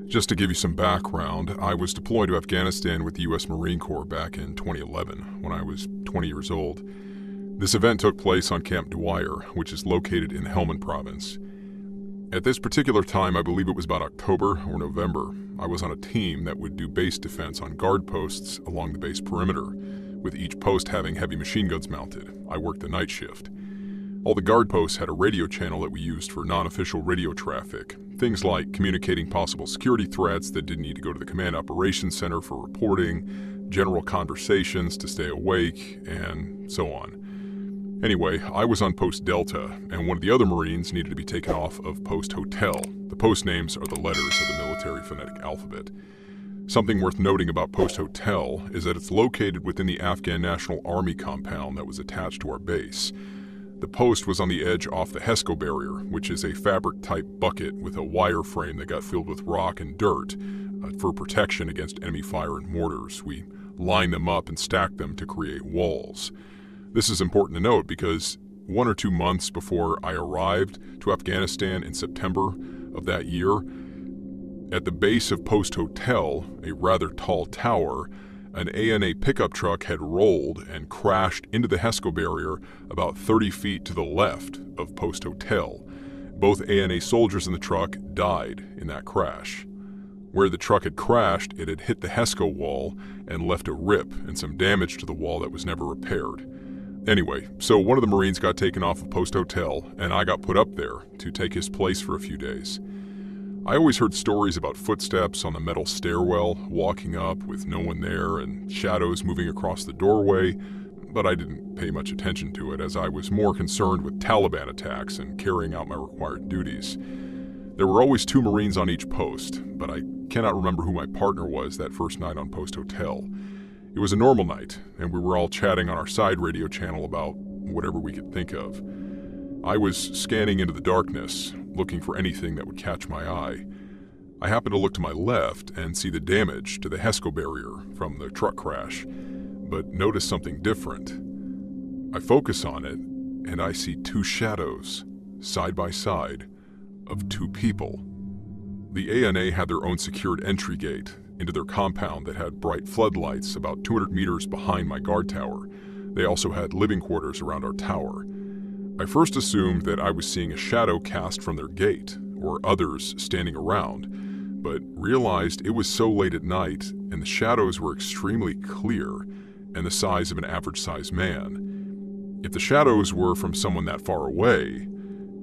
Just to give you some background, I was deployed to Afghanistan with the U.S. Marine Corps back in 2011 when I was 20 years old. This event took place on Camp Dwyer, which is located in Helmand Province. At this particular time, I believe it was about October or November, I was on a team that would do base defense on guard posts along the base perimeter, with each post having heavy machine guns mounted. I worked the night shift. All the guard posts had a radio channel that we used for non-official radio traffic, things like communicating possible security threats that didn't need to go to the command operations center for reporting, general conversations to stay awake, and so on. Anyway, I was on Post Delta, and one of the other Marines needed to be taken off of Post Hotel. The post names are the letters of the military phonetic alphabet. Something worth noting about Post Hotel is that it's located within the Afghan National Army compound that was attached to our base. The post was on the edge off the HESCO barrier, which is a fabric-type bucket with a wire frame that got filled with rock and dirt for protection against enemy fire and mortars. We lined them up and stacked them to create walls. This is important to note because 1 or 2 months before I arrived to Afghanistan in September of that year, at the base of Post Hotel, a rather tall tower, an ANA pickup truck had rolled and crashed into the HESCO barrier about 30 feet to the left of Post Hotel. Both ANA soldiers in the truck died in that crash. Where the truck had crashed, it had hit the HESCO wall and left a rip and some damage to the wall that was never repaired. Anyway, so one of the Marines got taken off of Post Hotel, and I got put up there to take his place for a few days. I always heard stories about footsteps on the metal stairwell, walking up with no one there, and shadows moving across the doorway, but I didn't pay much attention to it as I was more concerned with Taliban attacks and carrying out my required duties. There were always 2 Marines on each post, but I cannot remember who my partner was that first night on Post Hotel. It was a normal night, and we were all chatting on our side radio channel about whatever we could think of. I was scanning into the darkness, looking for anything that would catch my eye. I happened to look to my left and see the damage to the HESCO barrier from the truck crash, but noticed something different. I focus on it, and I see 2 shadows, side by side, of 2 people. The ANA had their own secured entry gate into their compound that had bright floodlights about 200 meters behind my guard tower. They also had living quarters around our tower. I first assumed that I was seeing a shadow cast from their gate, or others standing around, but realized it was so late at night and the shadows were extremely clear and the size of an average-sized man. If the shadows were from someone that far away,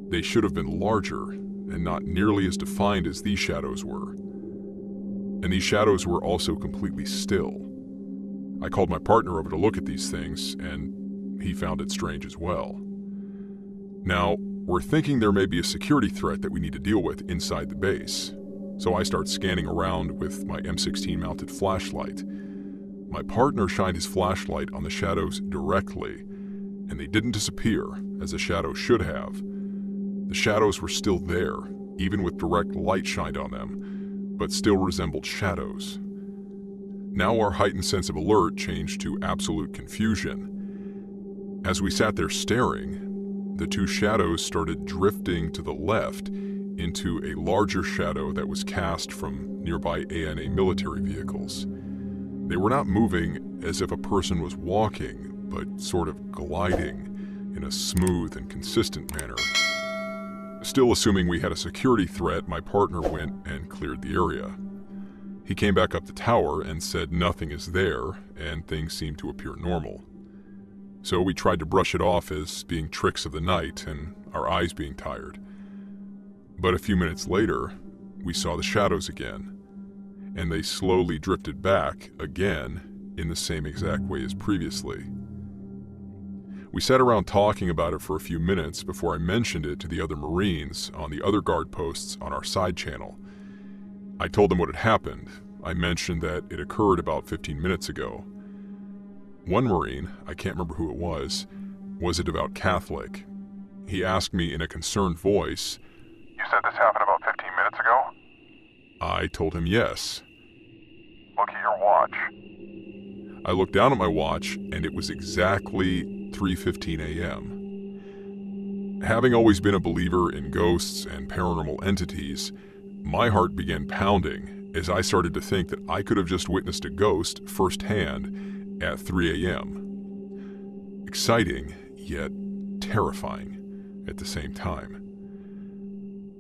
they should have been larger and not nearly as defined as these shadows were. And these shadows were also completely still. I called my partner over to look at these things, and he found it strange as well. Now, we're thinking there may be a security threat that we need to deal with inside the base, so I start scanning around with my M16 mounted flashlight. My partner shined his flashlight on the shadows directly, and they didn't disappear, as a shadow should have. The shadows were still there, even with direct light shined on them, but still resembled shadows. Now our heightened sense of alert changed to absolute confusion. As we sat there staring, the 2 shadows started drifting to the left into a larger shadow that was cast from nearby ANA military vehicles. They were not moving as if a person was walking, but sort of gliding in a smooth and consistent manner. Still assuming we had a security threat, my partner went and cleared the area. He came back up the tower and said nothing is there and things seemed to appear normal. So we tried to brush it off as being tricks of the night and our eyes being tired. But a few minutes later, we saw the shadows again, and they slowly drifted back again in the same exact way as previously. We sat around talking about it for a few minutes before I mentioned it to the other Marines on the other guard posts on our side channel. I told them what had happened. I mentioned that it occurred about 15 minutes ago. One Marine, I can't remember who it was a devout Catholic. He asked me in a concerned voice, "You said this happened about 15 minutes ago?" I told him yes. "Look at your watch." I looked down at my watch and it was exactly 3:15 a.m. Having always been a believer in ghosts and paranormal entities, My heart began pounding as I started to think that I could have just witnessed a ghost firsthand at 3 a.m. Exciting, yet terrifying at the same time.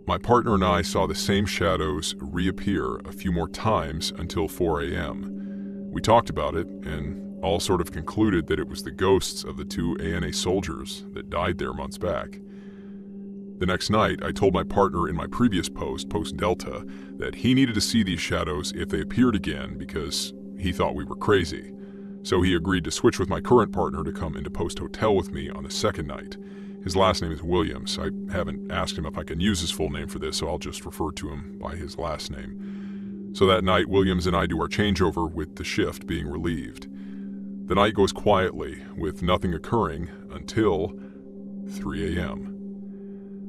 My partner and I saw the same shadows reappear a few more times until 4 a.m. We talked about it and all sort of concluded that it was the ghosts of the 2 ANA soldiers that died there months back. The next night, I told my partner in my previous post Delta, that he needed to see these shadows if they appeared again because he thought we were crazy. So he agreed to switch with my current partner to come into Post Hotel with me on the second night. His last name is Williams. I haven't asked him if I can use his full name for this, so I'll just refer to him by his last name. So that night, Williams and I do our changeover with the shift being relieved. The night goes quietly, with nothing occurring until 3 a.m.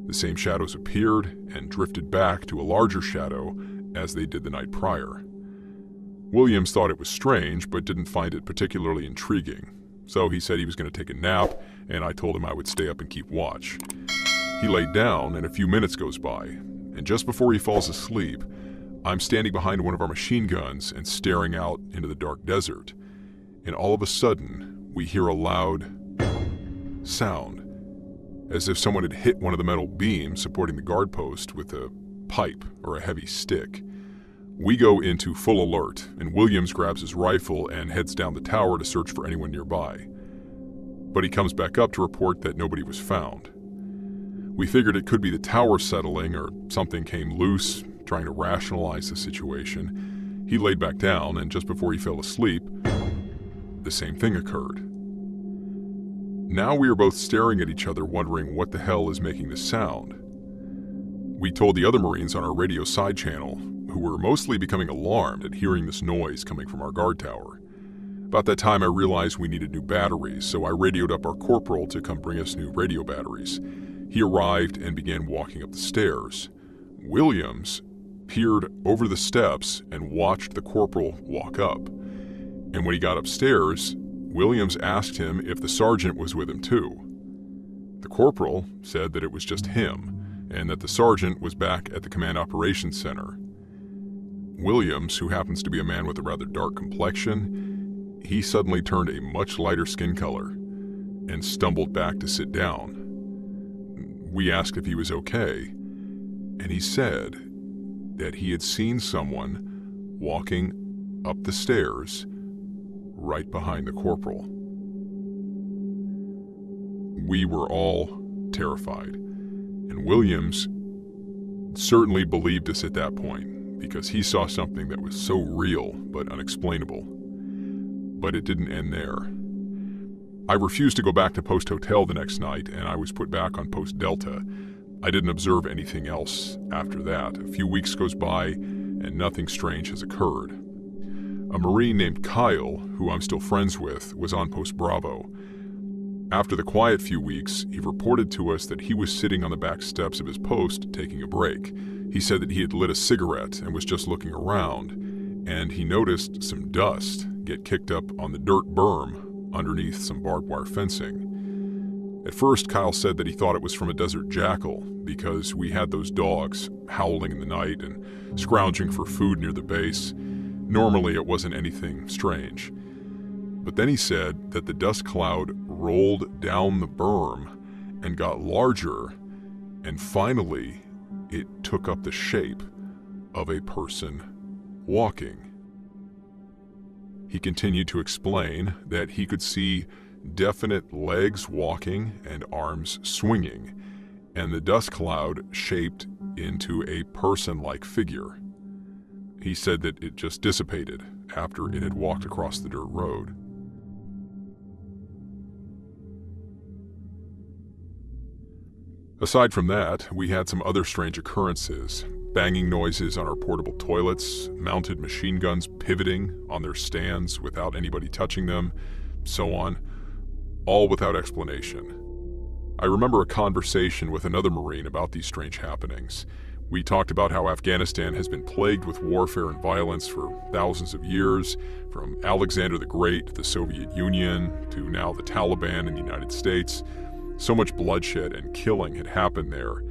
The same shadows appeared and drifted back to a larger shadow as they did the night prior. Williams thought it was strange, but didn't find it particularly intriguing. So he said he was going to take a nap, and I told him I would stay up and keep watch. He laid down, and a few minutes goes by, and just before he falls asleep, I'm standing behind one of our machine guns and staring out into the dark desert. And all of a sudden, we hear a loud sound, as if someone had hit one of the metal beams supporting the guard post with a pipe or a heavy stick. We go into full alert, and Williams grabs his rifle and heads down the tower to search for anyone nearby. But he comes back up to report that nobody was found. We figured it could be the tower settling or something came loose, trying to rationalize the situation. He laid back down, and just before he fell asleep, the same thing occurred. Now we are both staring at each other, wondering what the hell is making this sound. We told the other Marines on our radio side channel, who were mostly becoming alarmed at hearing this noise coming from our guard tower. About that time, I realized we needed new batteries, so I radioed up our corporal to come bring us new radio batteries. He arrived and began walking up the stairs. Williams peered over the steps and watched the corporal walk up. And when he got upstairs, Williams asked him if the sergeant was with him too. The corporal said that it was just him, and that the sergeant was back at the Command Operations Center. Williams, who happens to be a man with a rather dark complexion, he suddenly turned a much lighter skin color and stumbled back to sit down. We asked if he was okay, and he said that he had seen someone walking up the stairs right behind the corporal. We were all terrified, and Williams certainly believed us at that point because he saw something that was so real but unexplainable. But it didn't end there. I refused to go back to Post Hotel the next night, and I was put back on Post Delta. I didn't observe anything else after that. A few weeks goes by, and nothing strange has occurred. A Marine named Kyle, who I'm still friends with, was on Post Bravo. After the quiet few weeks, he reported to us that he was sitting on the back steps of his post taking a break. He said that he had lit a cigarette and was just looking around, and he noticed some dust get kicked up on the dirt berm underneath some barbed wire fencing. At first, Kyle said that he thought it was from a desert jackal because we had those dogs howling in the night and scrounging for food near the base. Normally, it wasn't anything strange. But then he said that the dust cloud rolled down the berm and got larger, and finally, it took up the shape of a person walking. He continued to explain that he could see definite legs walking and arms swinging, and the dust cloud shaped into a person-like figure. He said that it just dissipated after it had walked across the dirt road. Aside from that, we had some other strange occurrences. Banging noises on our portable toilets, mounted machine guns pivoting on their stands without anybody touching them, so on, all without explanation. I remember a conversation with another Marine about these strange happenings. We talked about how Afghanistan has been plagued with warfare and violence for thousands of years, from Alexander the Great to the Soviet Union to now the Taliban in the United States. So much bloodshed and killing had happened there.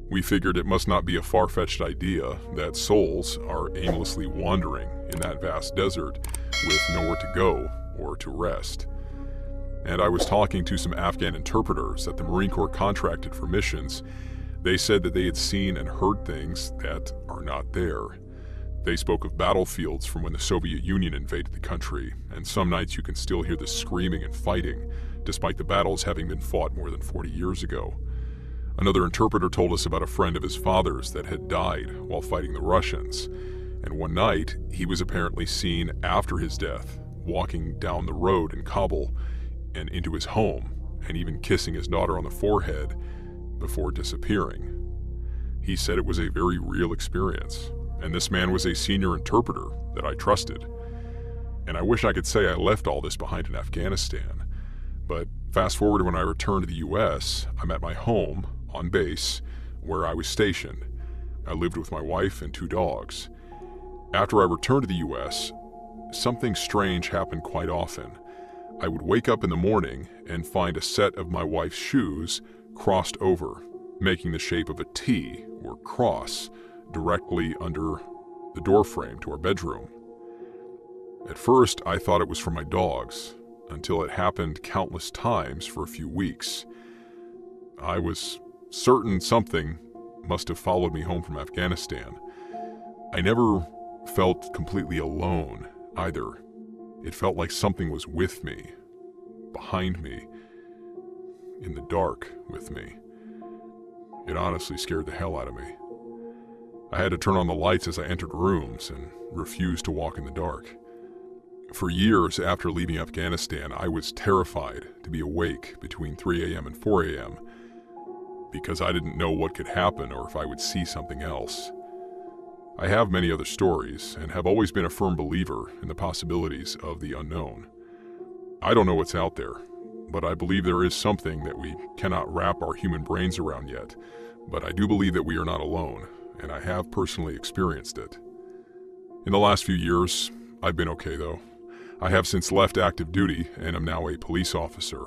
We figured it must not be a far-fetched idea that souls are aimlessly wandering in that vast desert with nowhere to go or to rest. And I was talking to some Afghan interpreters that the Marine Corps contracted for missions. They said that they had seen and heard things that are not there. They spoke of battlefields from when the Soviet Union invaded the country, and some nights you can still hear the screaming and fighting, despite the battles having been fought more than 40 years ago. Another interpreter told us about a friend of his father's that had died while fighting the Russians, and one night he was apparently seen after his death, walking down the road in Kabul and into his home, and even kissing his daughter on the forehead before disappearing. He said it was a very real experience, and this man was a senior interpreter that I trusted. And I wish I could say I left all this behind in Afghanistan, but fast forward when I returned to the US, I'm at my home on base where I was stationed. I lived with my wife and 2 dogs. After I returned to the US, something strange happened quite often. I would wake up in the morning and find a set of my wife's shoes crossed over, making the shape of a T or cross directly under the doorframe to our bedroom. At first, I thought it was for my dogs, until it happened countless times for a few weeks. I was certain something must have followed me home from Afghanistan. I never felt completely alone either. It felt like something was with me, behind me, in the dark with me. It honestly scared the hell out of me. I had to turn on the lights as I entered rooms and refused to walk in the dark. For years after leaving Afghanistan, I was terrified to be awake between 3 a.m. and 4 a.m. because I didn't know what could happen or if I would see something else. I have many other stories and have always been a firm believer in the possibilities of the unknown. I don't know what's out there, but I believe there is something that we cannot wrap our human brains around yet. But I do believe that we are not alone, and I have personally experienced it. In the last few years, I've been okay though. I have since left active duty and am now a police officer.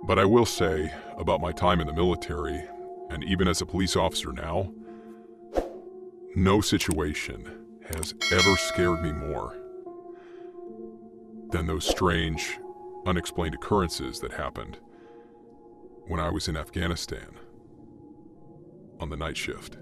But I will say about my time in the military, and even as a police officer now, no situation has ever scared me more than those strange, unexplained occurrences that happened when I was in Afghanistan on the night shift.